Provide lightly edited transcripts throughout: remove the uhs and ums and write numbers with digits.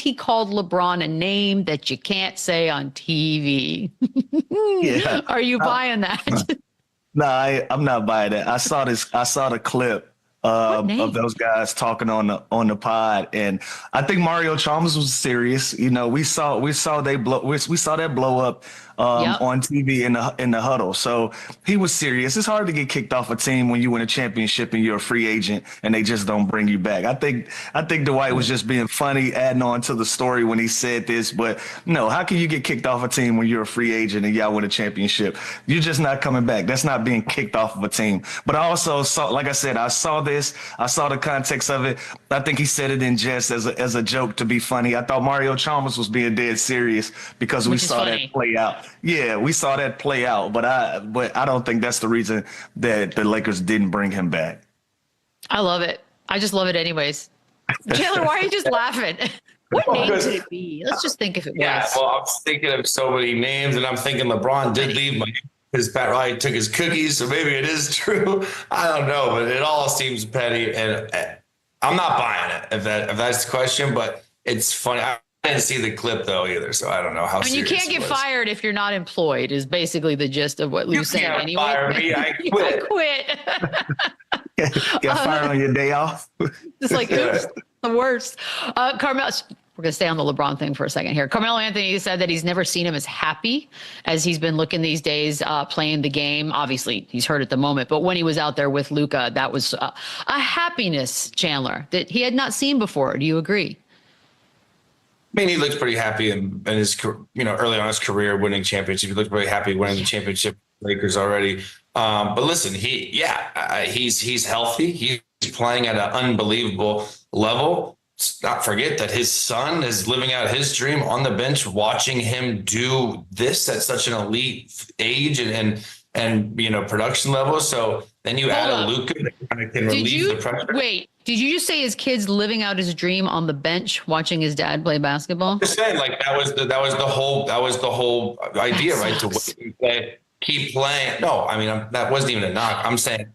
he called LeBron a name that you can't say on TV. Yeah. Are you buying that? No, I'm not buying that. I saw the clip of those guys talking on the pod, and I think Mario Chalmers was serious. You know, we saw that blow up on TV in the huddle. So he was serious. It's hard to get kicked off a team when you win a championship and you're a free agent and they just don't bring you back. I think Dwight was just being funny, adding on to the story when he said this. But no, how can you get kicked off a team when you're a free agent and y'all win a championship? You're just not coming back. That's not being kicked off of a team. But I also saw, like I said, I saw this. I saw the context of it. I think he said it in jest as a joke to be funny. I thought Mario Chalmers was being dead serious because we saw that play out. Yeah, we saw that play out, but I don't think that's the reason that the Lakers didn't bring him back. I love it. I just love it anyways. Chandler, why are you just laughing? What name could it be? Let's just think if it was. Yeah, well, I'm thinking of so many names, and I'm thinking LeBron did leave his Pat Riley took his cookies, so maybe it is true. I don't know, but it all seems petty, and I'm not buying it if that's the question. But it's funny. I didn't see the clip though either, so I don't know how. I mean, you can't get fired if you're not employed. Is basically the gist of what Lou's saying. Anyway, fire me. I quit. Get fired on your day off. It's like oops, the worst. Carmelo. We're going to stay on the LeBron thing for a second here. Carmelo Anthony said that he's never seen him as happy as he's been looking these days playing the game. Obviously, he's hurt at the moment, but when he was out there with Luka, that was a happiness, Chandler, that he had not seen before. Do you agree? I mean, he looks pretty happy in his, early on in his career winning championship. He looked very happy winning the championship Lakers already. But listen, he's healthy. He's playing at an unbelievable level. Let's not forget that his son is living out his dream on the bench, watching him do this at such an elite age and production level. So then you add a Luka that kind of can relieve the pressure. Wait, did you just say his kid's living out his dream on the bench, watching his dad play basketball? I'm just saying, like that was the whole idea, right? To play, keep playing. No, I mean that wasn't even a knock. I'm saying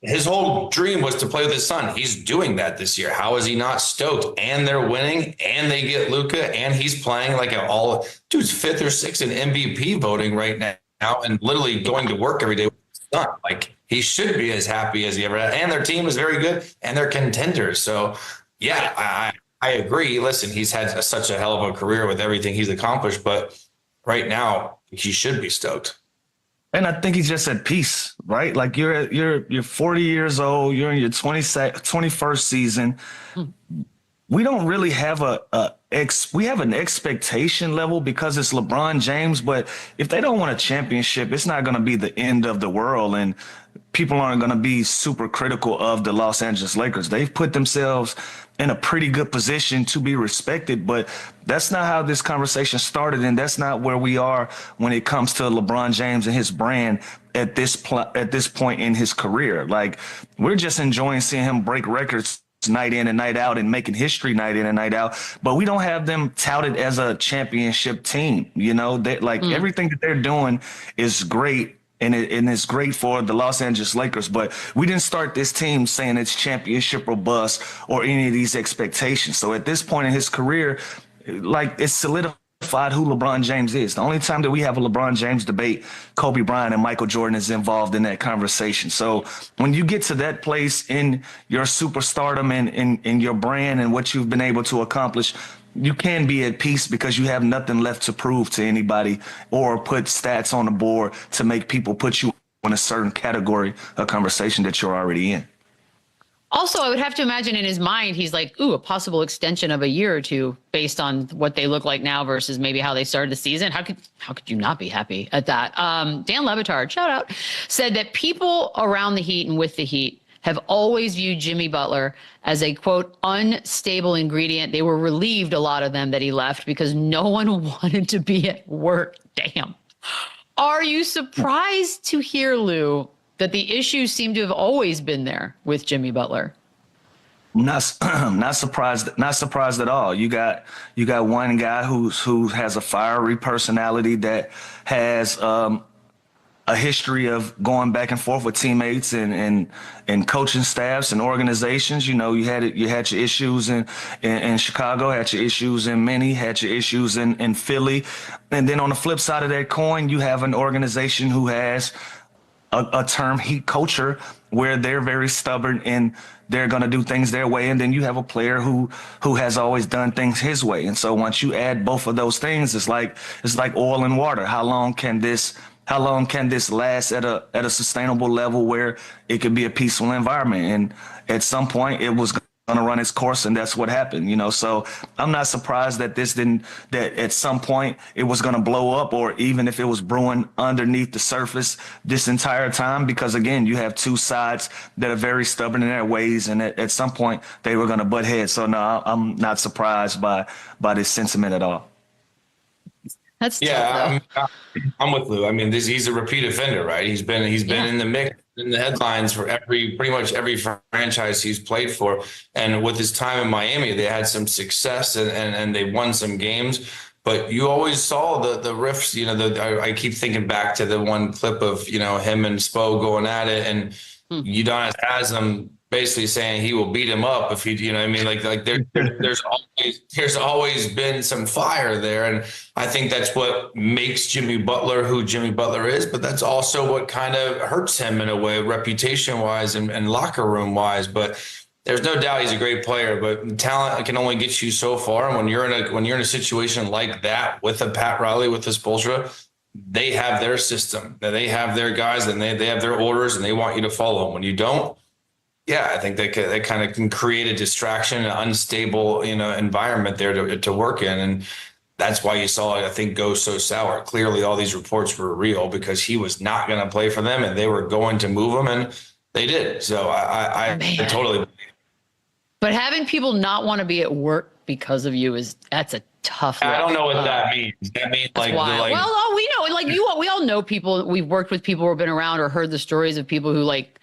his whole dream was to play with his son. He's doing that this year. How is he not stoked? And they're winning, and they get Luka, and he's playing like dude's 5th or 6th in MVP voting right now, and literally going to work every day with his son. Like he should be as happy as he ever had. And their team is very good, and they're contenders. So yeah, I agree. Listen, he's had such a hell of a career with everything he's accomplished, but right now he should be stoked. And I think he's just at peace, right? Like you're 40 years old, you're in your 21st season. We don't really have we have an expectation level because it's LeBron James, but if they don't want a championship, it's not going to be the end of the world. And people aren't going to be super critical of the Los Angeles Lakers. They've put themselves in a pretty good position to be respected, but that's not how this conversation started. And that's not where we are when it comes to LeBron James and his brand at this point in his career. Like we're just enjoying seeing him break records night in and night out and making history night in and night out, but we don't have them touted as a championship team. Everything that they're doing is great. And it's great for the Los Angeles Lakers, but we didn't start this team saying it's championship or bust or any of these expectations. So at this point in his career, it's solidified who LeBron James is. The only time that we have a LeBron James debate, Kobe Bryant and Michael Jordan is involved in that conversation. So when you get to that place in your superstardom and in your brand and what you've been able to accomplish, you can be at peace because you have nothing left to prove to anybody or put stats on the board to make people put you in a certain category of conversation that you're already in. Also, I would have to imagine in his mind, he's like, a possible extension of a year or two based on what they look like now versus maybe how they started the season. How could you not be happy at that? Dan Levitard, shout out, said that people around the Heat and with the Heat have always viewed Jimmy Butler as a, quote, unstable ingredient. They were relieved, a lot of them, that he left because no one wanted to be at work. Damn. Are you surprised to hear, Lou, that the issues seem to have always been there with Jimmy Butler? Not surprised. Not surprised at all. You got one guy who has a fiery personality that has a history of going back and forth with teammates and coaching staffs and organizations. You know, you had your issues in Chicago, had your issues in Minnie, had your issues in Philly. And then on the flip side of that coin, you have an organization who has a term heat culture where they're very stubborn and they're going to do things their way. And then you have a player who has always done things his way. And so once you add both of those things, it's like oil and water. How long can this last at a sustainable level where it could be a peaceful environment? And at some point it was going to run its course, and that's what happened, you know. So I'm not surprised that that at some point it was going to blow up, or even if it was brewing underneath the surface this entire time, because again, you have two sides that are very stubborn in their ways, and at some point they were going to butt heads. So no, I'm not surprised by this sentiment at all. That's I'm with Lou. I mean, he's a repeat offender, right? He's been in the mix, in the headlines for pretty much every franchise he's played for. And with his time in Miami, they had some success and they won some games. But you always saw the rifts. You know, I keep thinking back to the one clip of, you know, him and Spo going at it, and Udonis has him basically saying he will beat him up if he, you know what I mean? Like there's always been some fire there. And I think that's what makes Jimmy Butler who Jimmy Butler is, but that's also what kind of hurts him in a way, reputation wise and locker room wise. But there's no doubt he's a great player, but talent can only get you so far. And when you're in a situation like that with a Pat Riley, with a Spoelstra, they have their system, they have their guys, and they have their orders, and they want you to follow them. When you don't, yeah, I think they kind of can create a distraction, an unstable, you know, environment there to work in. And that's why you saw it, I think, go so sour. Clearly, all these reports were real because he was not going to play for them and they were going to move him, and they did. So I totally believe. But having people not want to be at work because of you that's a tough. I don't know what that means. That means like well, we know, like we all know people. We've worked with people who have been around or heard the stories of people who like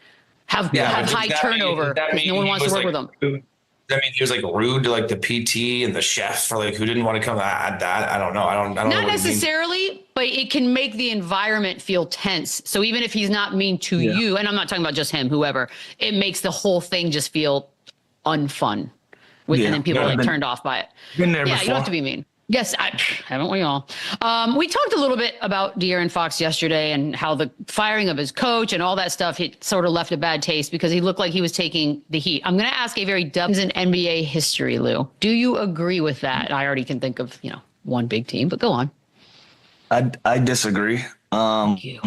have high turnover because no one wants to work with them. Does that mean he was like rude to like the PT and the chef, or like who didn't want to come? I don't know. I don't know. Not necessarily, but it can make the environment feel tense. So even if he's not mean to you, and I'm not talking about just him, whoever, it makes the whole thing just feel unfun. And then people are like turned off by it. Been there before. You don't have to be mean. Yes, haven't we all? We talked a little bit about De'Aaron Fox yesterday and how the firing of his coach and all that stuff, it sort of left a bad taste because he looked like he was taking the heat. I'm going to ask a very in NBA history, Lou. Do you agree with that? I already can think of, one big team, but go on. I disagree. Thank you.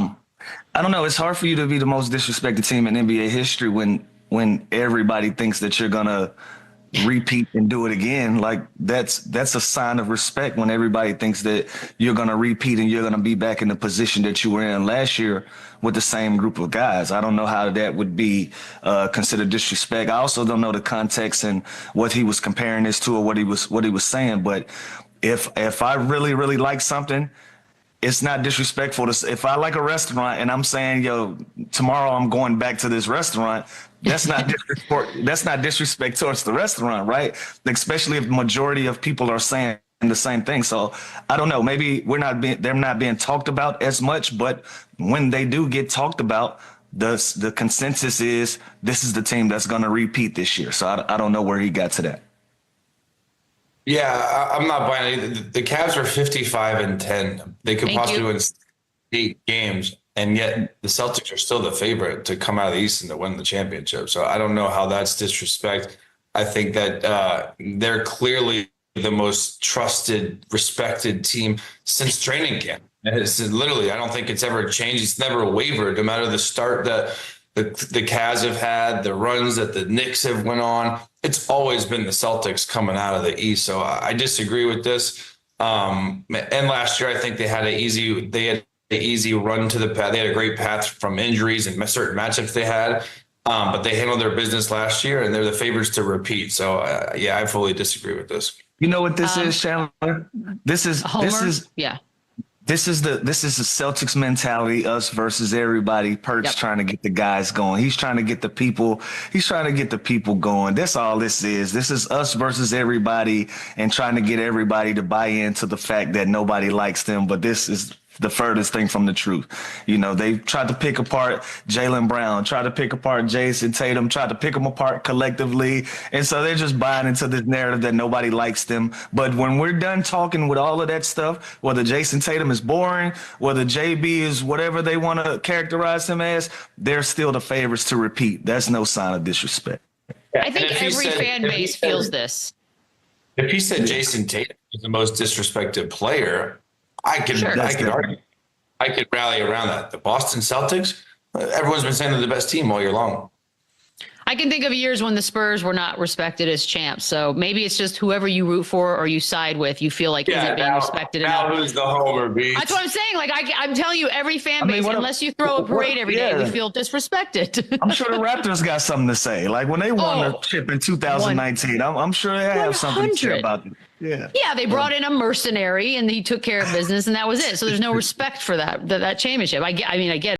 I don't know. It's hard for you to be the most disrespected team in NBA history when everybody thinks that you're going to repeat and do it again. Like that's a sign of respect when everybody thinks that you're going to repeat and you're going to be back in the position that you were in last year with the same group of guys. I don't know how that would be considered disrespect. I also don't know the context and what he was comparing this to or what he was saying. But if I really, really like something, it's not disrespectful if I like a restaurant and I'm saying, tomorrow I'm going back to this restaurant, that's not disrespect towards the restaurant, right? Especially if the majority of people are saying the same thing. So I don't know, maybe they're not being talked about as much, but when they do get talked about, the consensus is this is the team that's going to repeat this year. So I don't know where he got to that. Yeah, I'm not buying it. The Cavs are 55-10. They could possibly win 8 games, and yet the Celtics are still the favorite to come out of the East and to win the championship. So I don't know how that's disrespect. I think that they're clearly the most trusted, respected team since training camp. It's literally, I don't think it's ever changed. It's never wavered, no matter the start that the Cavs have had, the runs that the Knicks have went on. It's always been the Celtics coming out of the East. So I disagree with this. And last year, I think they had an easy run to the path. They had a great path from injuries and certain matchups they had. But they handled their business last year, and they're the favorites to repeat. So I fully disagree with this. You know what this is, Chandler? This is the Celtics mentality, us versus everybody. Perk's trying to get the guys going. He's trying to get the people. He's trying to get the people going. That's all this is. This is us versus everybody and trying to get everybody to buy into the fact that nobody likes them. But this is the furthest thing from the truth. You know, they tried to pick apart Jaylen Brown, tried to pick apart Jason Tatum, tried to pick them apart collectively. And so they're just buying into this narrative that nobody likes them. But when we're done talking with all of that stuff, whether Jason Tatum is boring, whether JB is whatever they want to characterize him as, they're still the favorites to repeat. That's no sign of disrespect. I think every fan base feels this. If he said Jason Tatum is the most disrespected player, I could argue. I could rally around that. The Boston Celtics, everyone's been saying they're the best team all year long. I can think of years when the Spurs were not respected as champs. So maybe it's just whoever you root for or you side with, you feel like isn't being respected enough. Now who's the homer, B? That's what I'm saying. Like I'm telling you, every fan base, unless you throw a parade every day, we feel disrespected. I'm sure the Raptors got something to say. Like when they won the chip in 2019, I'm sure they have something to say about it. Yeah. Yeah, they brought in a mercenary and he took care of business and that was it. So there's no respect for that championship. I get it.